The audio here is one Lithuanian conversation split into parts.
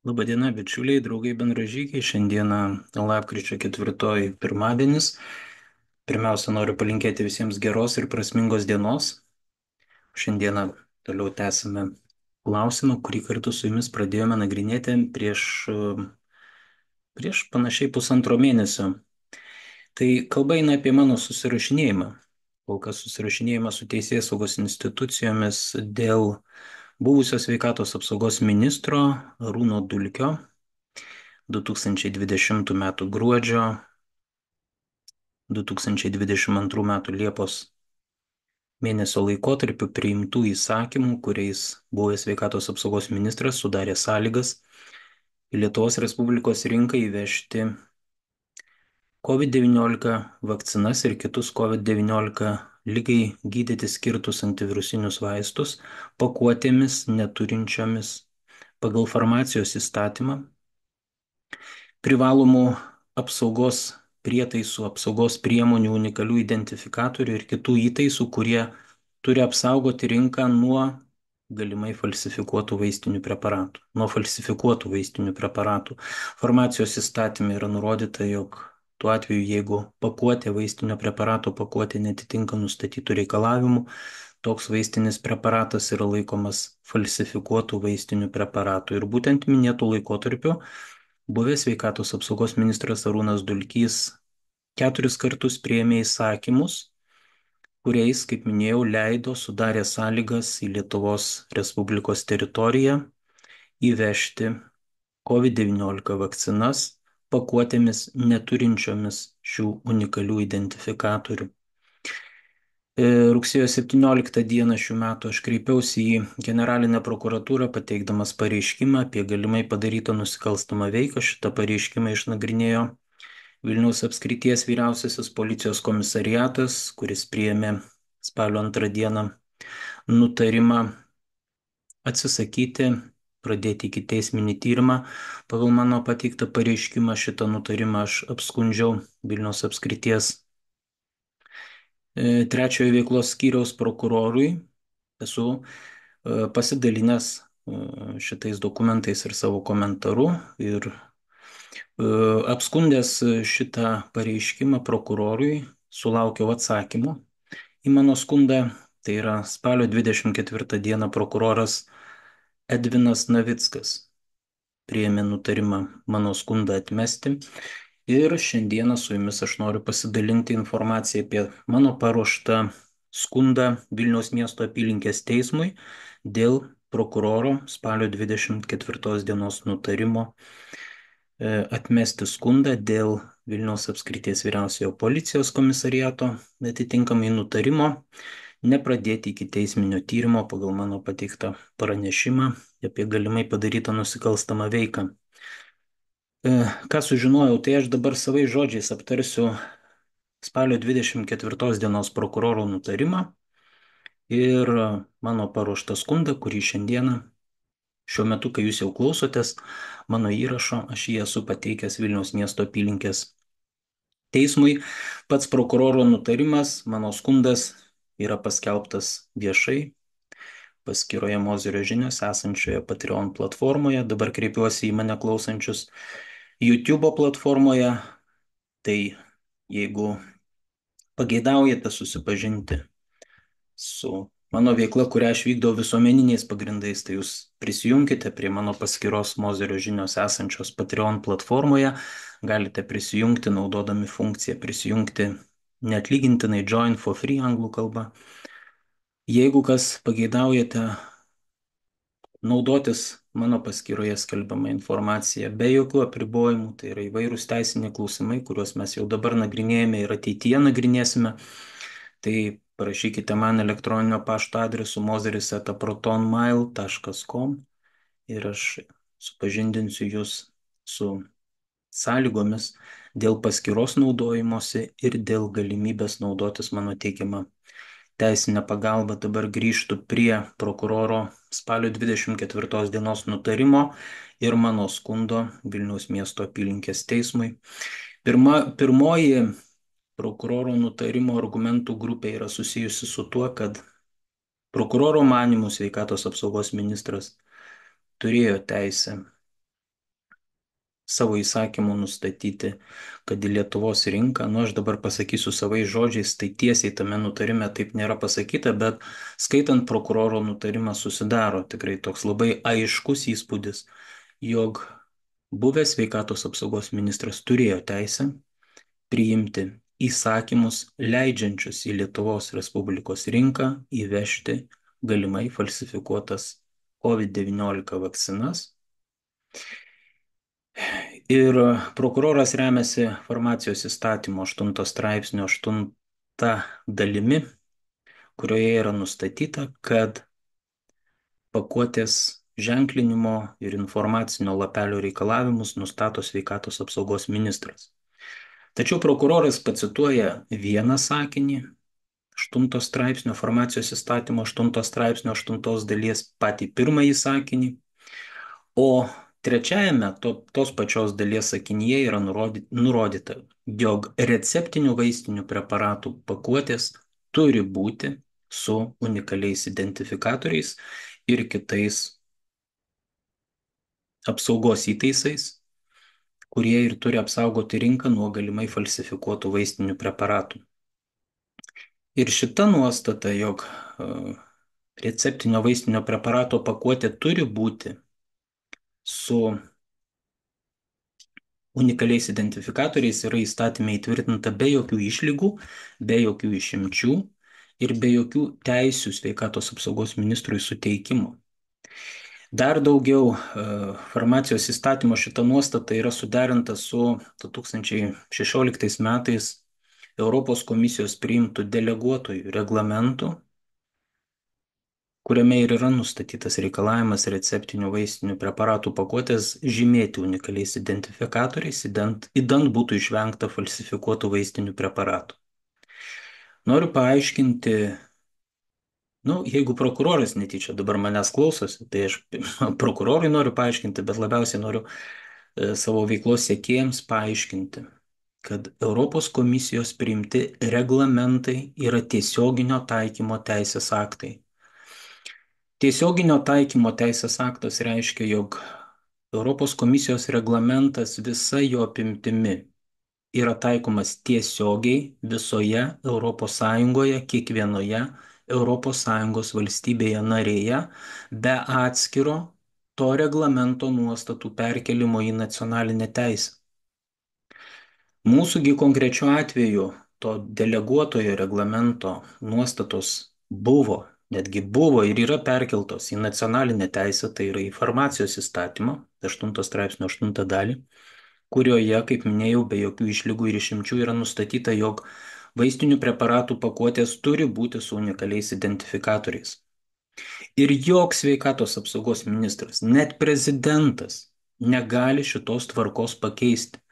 Labadiena, bičiuliai, draugai, bendražygiai. Šiandieną lapkričio 4 pirmadienis. Pirmiausia, noriu palinkėti visiems geros ir prasmingos dienos. Šiandieną toliau tęsime klausimą, kurį kartu su jumis pradėjome nagrinėti prieš panašiai pusantro mėnesio. Tai kalba eina apie mano susirašinėjimą. Kol kas susirašinėjimą su teisėsaugos institucijomis dėl buvusio sveikatos apsaugos ministro Arūno Dulkio 2020 m. gruodžio, 2022 m. Liepos mėnesio laikotarpiu priimtų įsakymų, kuriais buvęs sveikatos apsaugos ministras sudarė sąlygas į Lietuvos Respublikos rinką įvežti COVID-19 vakcinas ir kitus COVID-19 lygai gydyti skirtus antivirusinius vaistus pakuotėmis neturinčiomis pagal farmacijos įstatymą privalomų apsaugos prietaisų, apsaugos priemonių, unikalių identifikatorių ir kitų įtaisų, kurie turi apsaugoti rinką nuo galimai falsifikuotų vaistinių preparatų. Nuo falsifikuotų vaistinių preparatų. Farmacijos įstatymė yra nurodyta, jog tuo atveju, jeigu pakuotė, vaistinio preparato pakuotė netitinka nustatytų reikalavimų, toks vaistinis preparatas yra laikomas falsifikuotų vaistinių preparatų. Ir būtent minėtų laikotarpiu buvęs sveikatos apsaugos ministras Arūnas Dulkys 4 kartus priėmė įsakymus, kuriais, kaip minėjau, sudarė sąlygas į Lietuvos Respublikos teritoriją įvežti COVID-19 vakcinas pakuotėmis neturinčiomis šių unikalių identifikatorių. Rugsėjo 17 dieną šių metų aš kreipiausi į generalinę prokuratūrą pateikdamas pareiškimą apie galimai padarytą nusikalstamą veiką. Šitą pareiškimą išnagrinėjo Vilniaus apskrities vyriausiasis policijos komisariatas, kuris priėmė spalio 2 dieną nutarimą atsisakyti, pradėti ikiteisminį tyrimą. Pagal mano pateiktą pareiškimą šitą nutarimą aš apskundžiau Vilniaus apskrities trečiojo veiklos skyriaus prokurorui. Esu pasidalinęs šitais dokumentais ir savo komentaru ir apskundęs šitą pareiškimą prokurorui sulaukiau atsakymo į mano skundą. Tai yra spalio 24 dieną prokuroras Edvinas Navickas priėmė nutarimą mano skundą atmesti. Ir šiandieną su jumis aš noriu pasidalinti informaciją apie mano paruoštą skundą Vilniaus miesto apylinkės teismui dėl prokuroro spalio 24 dienos nutarimo atmesti skundą dėl Vilniaus apskrities vyriausiojo policijos komisariato atitinkamai nutarimo nepradėti ikiteisminio tyrimo pagal mano pateiktą pranešimą apie galimai padarytą nusikalstamą veiką. Ką sužinojau, tai aš dabar savais žodžiais aptarsiu spalio 24 dienos prokuroro nutarimą ir mano paruoštą skundą, kurį šiandieną, šiuo metu, kai jūs jau klausotės mano įrašo, aš jį esu pateikęs Vilniaus miesto apylinkės teismui. Pats prokuroro nutarimas, mano skundas yra paskelbtas viešai paskyroje Mozerio žinios esančioje Patreon platformoje. Dabar kreipiuosi į mane klausančius YouTube platformoje. Tai jeigu pageidaujate susipažinti su mano veikla, kurią aš vykdau visuomeniniais pagrindais, tai jūs prisijunkite prie mano paskyros Mozerio žinios esančios Patreon platformoje. Galite prisijungti naudodami funkciją prisijungti neatlygintinai join for free anglų kalba. Jeigu kas pageidaujate naudotis mano paskyroje skelbiama informacija be jokių apribojimų, tai yra įvairūs teisiniai klausimai, kuriuos mes jau dabar nagrinėjame ir ateityje nagrinėsime, tai parašykite man elektroninio pašto adresu mozeris@protonmail.com ir aš supažindinsiu jūs su sąlygomis dėl paskyros naudojimosi ir dėl galimybės naudotis mano teikiamą teisinę pagalbą. Dabar grįžtu prie prokuroro spalio 24 dienos nutarimo ir mano skundo Vilniaus miesto apylinkės teismui. Pirmoji prokuroro nutarimo argumentų grupė yra susijusi su tuo, kad prokuroro manymų sveikatos apsaugos ministras turėjo teisę savo įsakymu nustatyti, kad į Lietuvos rinką, aš dabar pasakysiu savais žodžiais, tai tiesiai tame nutarime taip nėra pasakyta, bet skaitant prokuroro nutarimą susidaro tikrai toks labai aiškus įspūdis, jog buvęs sveikatos apsaugos ministras turėjo teisę priimti įsakymus leidžiančius į Lietuvos Respublikos rinką įvežti galimai falsifikuotas COVID-19 vakcinas. Ir prokuroras remiasi farmacijos įstatymo 8 straipsnio 8 dalimi, kurioje yra nustatyta, kad pakuotės ženklinimo ir informacinio lapelio reikalavimus nustato sveikatos apsaugos ministras. Tačiau prokuroras pacituoja vieną sakinį 8 straipsnio farmacijos įstatymo 8 straipsnio 8 dalies patį pirmąjį sakinį, o trečiajame tos pačios dalies sakinyje yra nurodyta, jog receptinių vaistinių preparatų pakuotės turi būti su unikaliais identifikatoriais ir kitais apsaugos įtaisais, kurie ir turi apsaugoti rinką nuo galimai falsifikuotų vaistinių preparatų. Ir šita nuostata, jog receptinio vaistinio preparato pakuotė turi būti su unikaliais identifikatoriais, yra įstatymė įtvirtinta be jokių išlygų, be jokių išimčių ir be jokių teisių sveikatos apsaugos ministrui suteikimo. Dar daugiau, farmacijos įstatymo šita nuostata yra suderinta su 2016 metais Europos komisijos priimtų deleguotojų reglamentų, kuriame ir yra nustatytas reikalavimas receptinių vaistinių preparatų pakuotės žymėti unikaliais identifikatoriais, idant būtų išvengta falsifikuotų vaistinių preparatų. Noriu paaiškinti, jeigu prokuroras netyčia dabar manęs klausosi, tai aš prokurorui noriu paaiškinti, bet labiausiai noriu savo veiklos sekėjams paaiškinti, kad Europos komisijos priimti reglamentai yra tiesioginio taikymo teisės aktai. Tiesioginio taikymo teisės aktas reiškia, jog Europos komisijos reglamentas visa jo apimtimi yra taikomas tiesiogiai visoje ES, kiekvienoje ES valstybėje narėje, be atskiro to reglamento nuostatų perkelimo į nacionalinę teisę. Mūsųgi konkrečiu atveju to deleguotojo reglamento nuostatos netgi buvo ir yra perkeltos į nacionalinę teisę, tai yra į farmacijos įstatymą, 8 straipsnio 8 dalį, kurioje, kaip minėjau, be jokių išlygų ir išimčių yra nustatyta, jog vaistinių preparatų pakuotės turi būti su unikaliais identifikatoriais. Ir joks sveikatos apsaugos ministras, net prezidentas, negali šitos tvarkos pakeisti.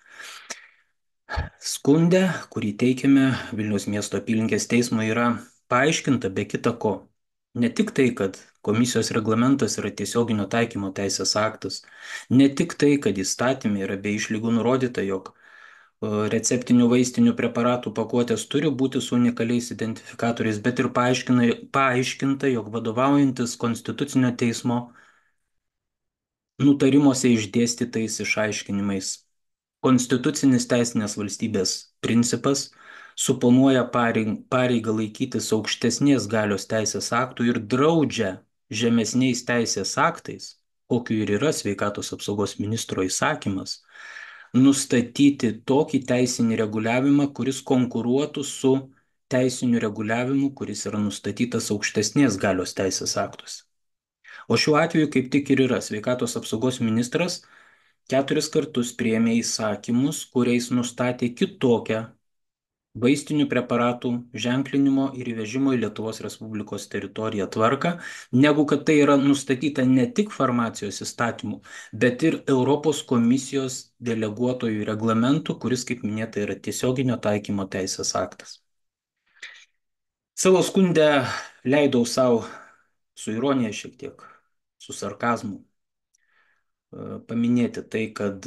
Skunde, kurį teikiame Vilniaus miesto apylinkės teismo, yra paaiškinta be kita ko. Ne tik tai, kad komisijos reglamentas yra tiesioginio taikymo teisės aktas, ne tik tai, kad įstatymė yra be išlygų nurodyta, jog receptinių vaistinių preparatų pakuotės turi būti su unikaliais identifikatoriais, bet ir paaiškinta, jog vadovaujantis Konstitucinio teismo nutarimuose išdėstytais išaiškinimais. Konstitucinis teisinės valstybės principas suponuoja pareigą laikytis aukštesnės galios teisės aktų ir draudžia žemesniais teisės aktais, kokiu ir yra sveikatos apsaugos ministro įsakymas, nustatyti tokį teisinį reguliavimą, kuris konkuruotų su teisiniu reguliavimu, kuris yra nustatytas aukštesnės galios teisės aktuose. O šiuo atveju kaip tik ir yra sveikatos apsaugos ministras 4 kartus priėmė įsakymus, kuriais nustatė kitokią vaistinių preparatų ženklinimo ir įvežimo į Lietuvos Respublikos teritoriją tvarką, negu kad tai yra nustatyta ne tik farmacijos įstatymų, bet ir Europos komisijos deleguotojų reglamentų, kuris, kaip minėta, yra tiesioginio taikymo teisės aktas. Savo skundę leidau savo su ironija šiek tiek, su sarkazmu paminėti tai, kad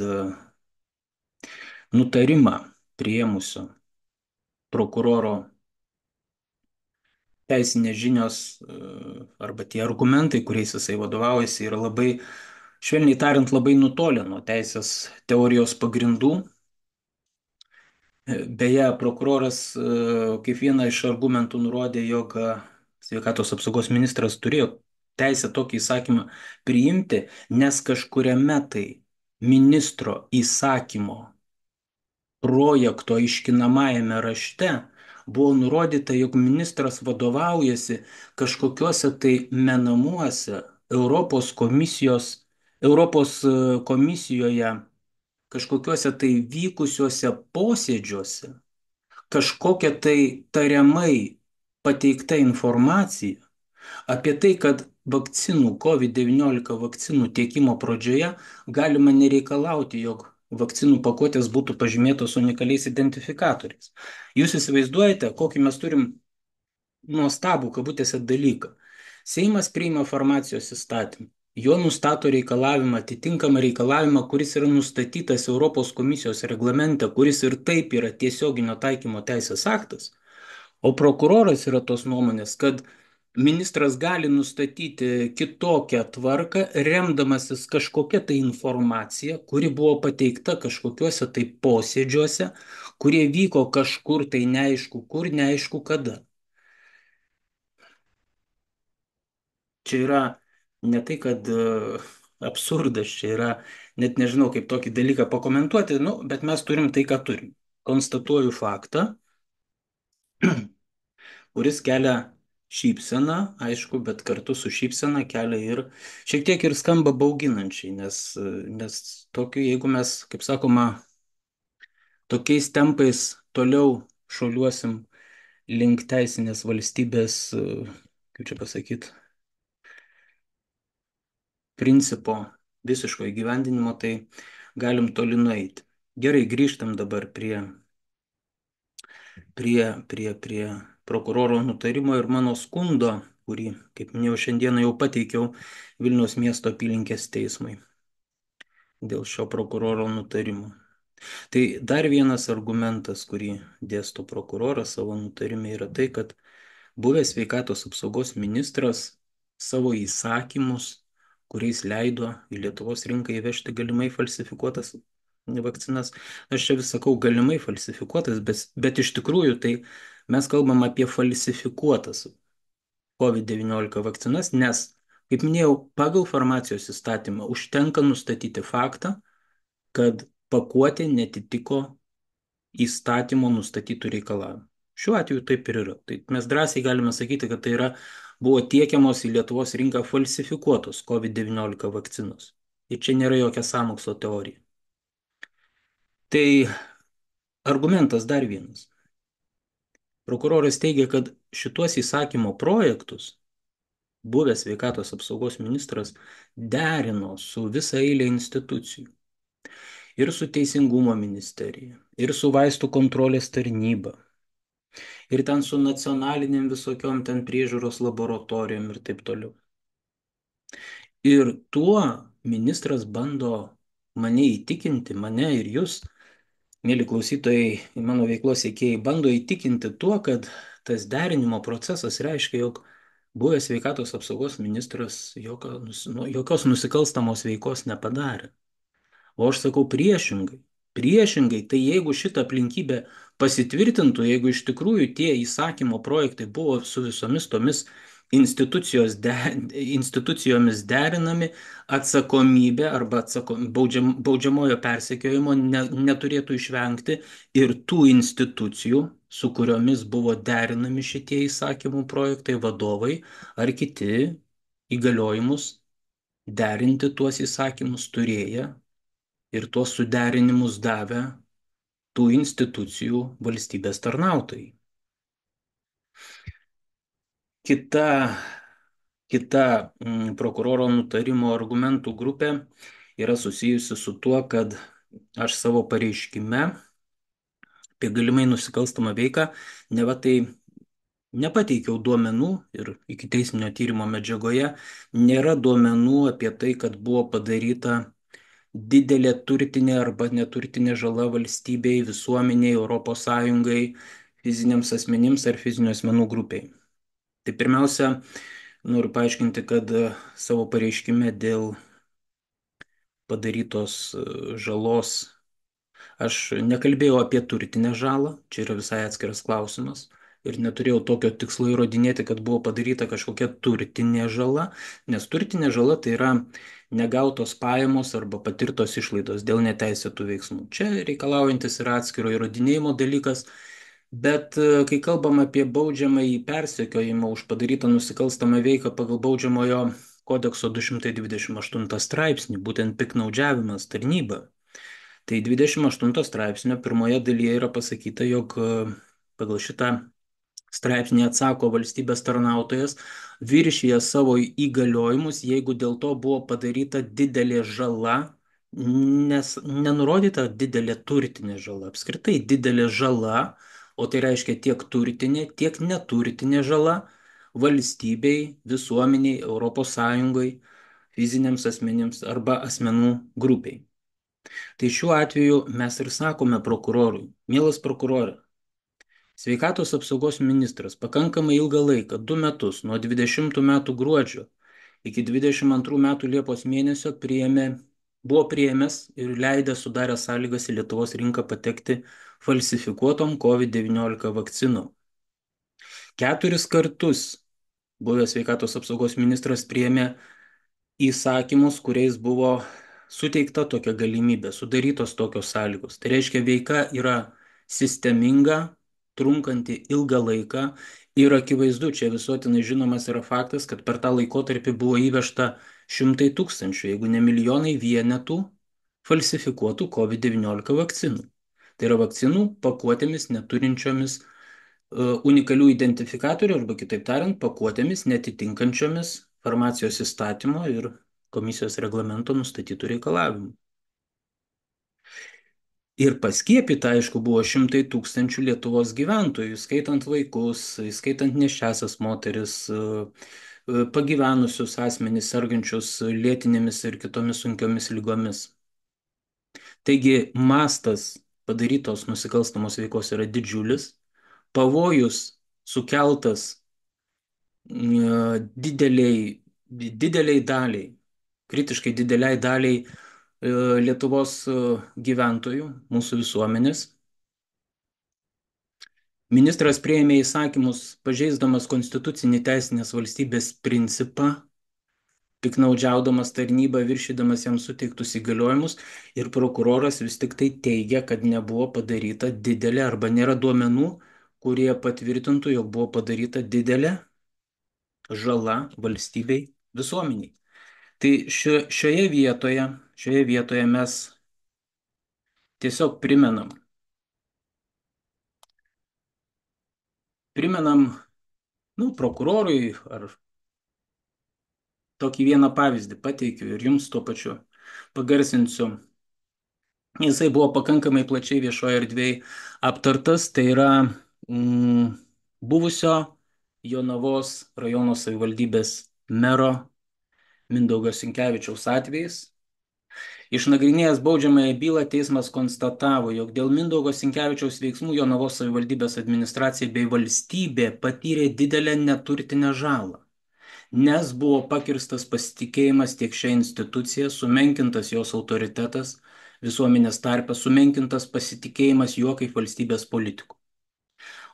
nutarimą priėmusio prokuroro teisinės žinios arba tie argumentai, kuriais jisai vadovaujasi, yra labai švelniai tariant, labai nutolę nuo teisės teorijos pagrindų. Beje, prokuroras kaip vieną iš argumentų nurodė, jog sveikatos apsaugos ministras turėjo teisę tokį įsakymą priimti, nes kažkuriame tai ministro įsakymo projekto aiškinamajame rašte buvo nurodyta, jog ministras vadovaujasi kažkokiuose tai menamuose Europos komisijoje kažkokiuose tai vykusiuose posėdžiuose kažkokia tai tariamai pateikta informacija apie tai, kad vakcinų, COVID-19 vakcinų tiekimo pradžioje galima nereikalauti, jog vakcinų pakuotės būtų pažymėtos unikaliais identifikatoriais. Jūs įsivaizduojate, kokį mes turim nuostabų, kabutėse, dalyką. Seimas priima farmacijos įstatymą. Jo nustato reikalavimą, atitinkamą reikalavimą, kuris yra nustatytas Europos komisijos reglamente, kuris ir taip yra tiesioginio taikymo teisės aktas. O prokuroras yra tos nuomonės, kad ministras gali nustatyti kitokią tvarką, remdamasis kažkokia tai informacija, kuri buvo pateikta kažkokiuose tai posėdžiuose, kurie vyko kažkur tai neaišku kur, neaišku kada. Čia yra ne tai, kad absurdas, čia yra, net nežinau, kaip tokį dalyką pakomentuoti, nu, bet mes turim tai, ką turim. Konstatuoju faktą, kuris kelia šypseną, aišku, bet kartu su šypsena kelia ir šiek tiek ir skamba bauginančiai, nes tokiu, jeigu mes, kaip sakoma, tokiais tempais toliau šuoliuosim link teisinės valstybės, kaip čia pasakyti, principo visiško įgyvendinimo, tai galim toli nueiti. Gerai, grįžtam dabar prie prokuroro nutarimo ir mano skundo, kurį, kaip minėjau, šiandieną jau pateikiau Vilniaus miesto apylinkės teismui dėl šio prokuroro nutarimo. Tai dar vienas argumentas, kurį dėsto prokuroras savo nutarime, yra tai, kad buvęs sveikatos apsaugos ministras savo įsakymus, kuriais leido į Lietuvos rinką įvežti galimai falsifikuotas vakcinas. Aš čia vis sakau galimai falsifikuotas, bet iš tikrųjų tai mes kalbam apie falsifikuotas COVID-19 vakcinas, nes, kaip minėjau, pagal farmacijos įstatymą užtenka nustatyti faktą, kad pakuotė netitiko įstatymo nustatytų reikalavimų. Šiuo atveju taip ir yra. Tai mes drąsiai galime sakyti, kad tai buvo tiekiamos į Lietuvos rinką falsifikuotos COVID-19 vakcinos. Ir čia nėra jokia sąmokslo teorija. Tai argumentas dar vienas. Prokuroras teigia, kad šituos įsakymo projektus buvęs sveikatos apsaugos ministras derino su visa eilė institucijų. Ir su Teisingumo ministerija, ir su vaistų kontrolės tarnyba, ir ten su nacionaliniam visokiom ten priežiūros laboratorijom ir taip toliau. Ir tuo ministras bando mane įtikinti, mane ir jūs, mėly klausytojai, mano veiklos sekėjai, bando įtikinti tuo, kad tas derinimo procesas reiškia, jog buvęs sveikatos apsaugos ministras jokios nusikalstamos veikos nepadarė. O aš sakau priešingai. Priešingai, tai jeigu šitą aplinkybę pasitvirtintų, jeigu iš tikrųjų tie įsakymo projektai buvo su visomis tomis institucijomis derinami, atsakomybė arba baudžiamojo persekiojimo neturėtų išvengti ir tų institucijų, su kuriomis buvo derinami šitie įsakymų projektai, vadovai ar kiti įgaliojimus derinti tuos įsakymus turėję ir tuos suderinimus davę tų institucijų valstybės tarnautojai. Kita prokuroro nutarimo argumentų grupė yra susijusi su tuo, kad aš savo pareiškime apie galimai nusikalstamą veiką neva tai nepateikiau duomenų ir ikiteisminio tyrimo medžiagoje nėra duomenų apie tai, kad buvo padaryta didelė turtinė arba neturtinė žala valstybei, visuomeniai, Europos Sąjungai, fiziniams asmenims ar fizinių asmenų grupiai. Tai pirmiausia, noriu paaiškinti, kad savo pareiškime dėl padarytos žalos. Aš nekalbėjau apie turtinę žalą, čia yra visai atskiras klausimas. Ir neturėjau tokio tikslo įrodinėti, kad buvo padaryta kažkokia turtinė žala, nes turtinė žala tai yra negautos pajamos arba patirtos išlaidos dėl neteisėtų veiksmų. Čia reikalaujantis yra atskiro įrodinėjimo dalykas, bet kai kalbam apie baudžiamąjį persekiojimą už padarytą nusikalstamą veiką pagal baudžiamojo kodekso 228 straipsnį, būtent piktnaudžiavimas tarnyba, tai 28 straipsnio pirmoje dalyje yra pasakyta, jog pagal šitą straipsnį atsako valstybės tarnautojas, viršyje savo įgaliojimus, jeigu dėl to buvo padaryta didelė žala, nes nenurodyta didelė turtinė žala, apskritai didelė žala, o tai reiškia tiek turtinė, tiek neturtinė žala valstybei, visuomeniai, Europos Sąjungai, fiziniams asmenims arba asmenų grupiai. Tai šiuo atveju mes ir sakome prokurorui, mielas prokurore, sveikatos apsaugos ministras pakankamai ilgą laiką, 2 metus, nuo 20 metų gruodžio iki 22 metų Liepos mėnesio buvo priėmęs ir leidęs sudarę sąlygas į Lietuvos rinką patekti falsifikuotom COVID-19 vakcinom. 4 kartus buvęs sveikatos apsaugos ministras priėmė įsakymus, kuriais buvo suteikta tokia galimybė, sudarytos tokios sąlygos. Tai reiškia, veika yra sisteminga, trunkanti ilgą laiką ir akivaizdu, čia visuotinai žinomas yra faktas, kad per tą laikotarpį buvo įvežta šimtai tūkstančių, jeigu ne milijonai vienetų falsifikuotų COVID-19 vakcinų. Tai yra vakcinų pakuotėmis neturinčiomis unikalių identifikatorių arba kitaip tariant, pakuotėmis netitinkančiomis farmacijos įstatymo ir komisijos reglamento nustatytų reikalavimų. Ir paskiepyta, aišku, buvo šimtai tūkstančių Lietuvos gyventojų, skaitant vaikus, skaitant neščiasias moteris, pagyvenusius asmenys, sergančius lėtinėmis ir kitomis sunkiomis lygomis. Taigi mastas padarytos nusikalstamos veikos yra didžiulis, pavojus sukeltas dideliai daliai, kritiškai dideliai daliai Lietuvos gyventojų, mūsų visuomenės. Ministras priėmė įsakymus pažeisdamas konstitucinį teisinės valstybės principą, piknaudžiaudamas tarnybą, viršydamas jam suteiktus įgaliojimus ir prokuroras vis tik tai teigia, kad nebuvo padaryta didelė arba nėra duomenų, kurie patvirtintų, jog buvo padaryta didelė žala valstybei, visuomeniai. Tai šioje vietoje mes tiesiog primenam, prokurorui ar tokį vieną pavyzdį pateikiu ir jums tuo pačiu pagarsinsiu. Jisai buvo pakankamai plačiai viešoje erdvėje aptartas, tai yra buvusio Jonavos rajono savivaldybės mero Mindaugo Sinkevičiaus atvejais. Išnagrinėjęs baudžiamąją bylą, teismas konstatavo, jog dėl Mindaugo Sinkevičiaus veiksmų Jonavos savivaldybės administracija bei valstybė patyrė didelę neturtinę žalą, nes buvo pakirstas pasitikėjimas tiek šią instituciją, sumenkintas jos autoritetas, visuomenės tarpe sumenkintas pasitikėjimas juo kaip valstybės politikų.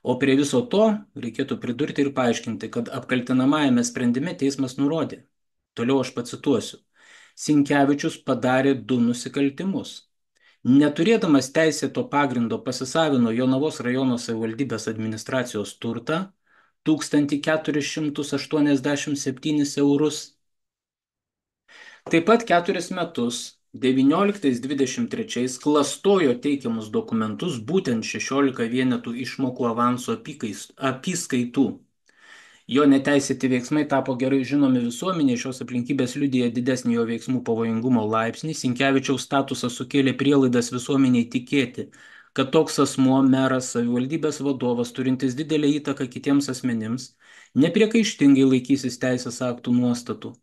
O prie viso to reikėtų pridurti ir paaiškinti, kad apkaltinamajame sprendime teismas nurodė, toliau aš pacituosiu, Sinkevičius padarė 2 nusikaltimus. Neturėdamas teisėto pagrindo pasisavino Jonavos rajono savivaldybės administracijos turtą 1487 eurus. Taip pat 4 metus 19-23 klastojo teikiamus dokumentus, būtent 16 vienetų išmokų avanso apyskaitų. Jo neteisėti veiksmai tapo gerai žinomi visuomeniai, šios aplinkybės liudija didesnį jo veiksmų pavojingumo laipsnį. Sinkevičiaus statusas sukėlė prielaidas visuomeniai tikėti, kad toks asmuo, meras, savivaldybės vadovas, turintis didelę įtaką kitiems asmenims, nepriekaištingai laikysis teisės aktų nuostatų.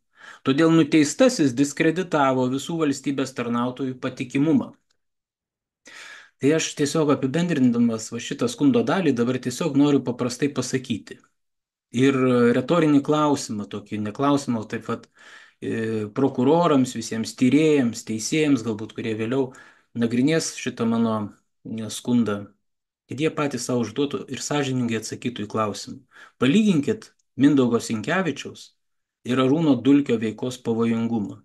Todėl nuteistasis diskreditavo visų valstybės tarnautojų patikimumą. Tai aš tiesiog apibendrindamas šitą skundo dalį dabar tiesiog noriu paprastai pasakyti. Ir retorinį klausimą, tokį neklausimą, taip pat prokurorams, visiems tyrėjams, teisėjams, galbūt kurie vėliau nagrinės šitą mano skundą, kad jie patys savo užduotų ir sąžiningai atsakytų į klausimą. Palyginkit Mindaugo Sinkevičiaus ir Arūno Dulkio veikos pavojingumą.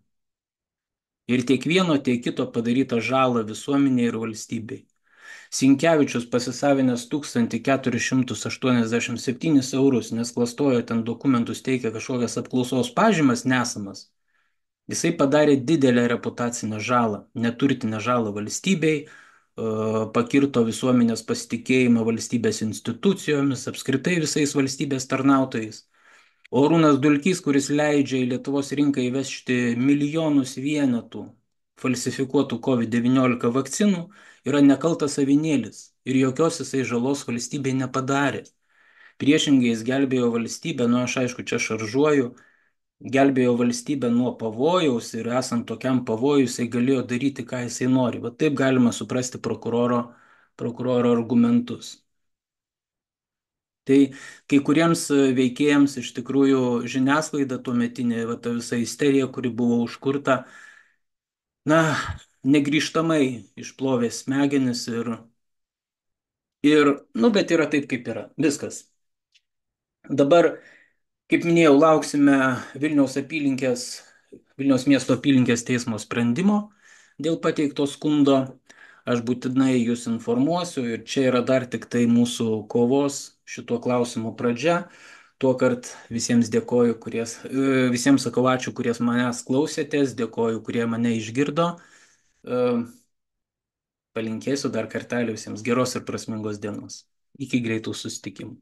Ir tiek vieno, tiek kito padarytą žalą visuomeniai ir valstybei. Sinkevičius pasisavinęs 1487 eurus, nes klastojo ten dokumentus, teikia kažkokias apklausos pažymas nesamas. Jisai padarė didelę reputacinę žalą, neturtinę žalą valstybei, pakirto visuomenės pasitikėjimą valstybės institucijomis, apskritai visais valstybės tarnautojais. O Arūnas Dulkys, kuris leidžia į Lietuvos rinką įvežti milijonus vienetų falsifikuotų COVID-19 vakcinų, yra nekaltas avinėlis ir jokios jisai žalos valstybei nepadarė. Priešingai jis gelbėjo valstybę, aš aišku čia šaržuoju, gelbėjo valstybę nuo pavojaus ir esant tokiam pavojui jisai galėjo daryti, ką jisai nori. Va taip galima suprasti prokuroro argumentus. Tai kai kuriems veikėjams iš tikrųjų žiniasklaida tuometinė, va ta visa isterija, kuri buvo užkurta, negrįžtamai išplovė smegenis bet yra taip, kaip yra. Viskas. Dabar, kaip minėjau, lauksime Vilniaus miesto apylinkės teismo sprendimo dėl pateikto skundo. Aš būtinai jūs informuosiu ir čia yra dar tik tai mūsų kovos šituo klausimu pradžia. Tuokart visiems dėkoju, visiems sakau ačiū, kurie manęs klausėtės, dėkoju, kurie mane išgirdo. Palinkėsiu dar kartelį visiems geros ir prasmingos dienos. Iki greitų susitikimų.